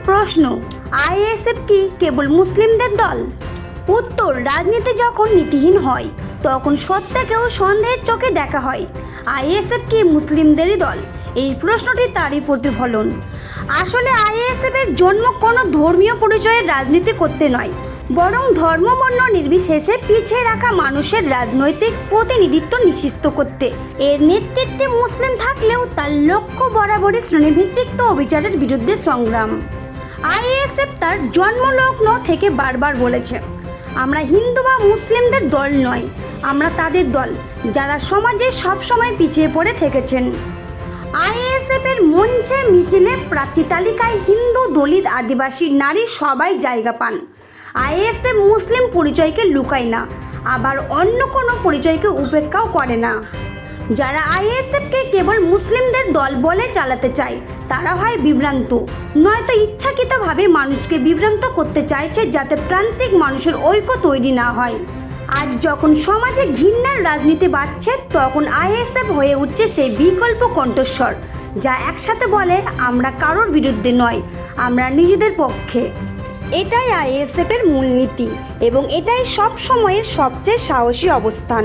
প্রশ্ন, আইএসএফ কি কেবল মুসলিমদের দল? উত্তর, রাজনীতি যখন নীতিহীন হয় তখন সত্যকেও সন্দেহের চোখে দেখা হয়। আইএসএফ কি মুসলিমদেরই দল? এই প্রশ্নটি তারই প্রতিফলন। আসলে আইএসএফের জন্ম কোনো ধর্মীয় পরিচয়ের রাজনীতি করতে নয়, বরং ধর্মবর্ণ নির্বিশেষে পিছিয়ে রাখা মানুষের রাজনৈতিক প্রতিনিধিত্ব নিশ্চিত করতে। এর নেতৃত্বে মুসলিম থাকলেও তার লক্ষ্য বরাবরই শ্রেণীভিত্তিক অবিচারের বিরুদ্ধে সংগ্রাম। আইএসএফ তার জন্মলগ্ন থেকে বারবার বলেছে, আমরা হিন্দু বা মুসলিমদের দল নয়, আমরা তাদের দল যারা সমাজে সবসময় পিছিয়ে পড়ে থেকেছেন। আইএসএফের মঞ্চে, মিছিলে, প্রার্থী তালিকায় হিন্দু, দলিত, আদিবাসী, নারী সবাই জায়গা পান। আইএসএফ মুসলিম পরিচয়কে লুকায় না, আবার অন্য কোনো পরিচয়কে উপেক্ষাও করে না। যারা আইএসএফকে কেবল মুসলিমদের দল বলে চালাতে চায় তারা হয় বিভ্রান্ত, নয়তো ইচ্ছাকৃতভাবে মানুষকে বিভ্রান্ত করতে চাইছে যাতে প্রান্তিক মানুষের ঐক্য তৈরি না হয়। আজ যখন সমাজে ঘৃণার রাজনীতি বাড়ছে, তখন আইএসএফ হয়ে উঠছে সেই বিকল্প কণ্ঠস্বর যা একসাথে বলে, আমরা কারোর বিরুদ্ধে নয়, আমরা নিজেদের পক্ষে। এটাই আইএসএফের মূলনীতি এবং এটাই সব সময়ের সবচেয়ে সাহসী অবস্থান।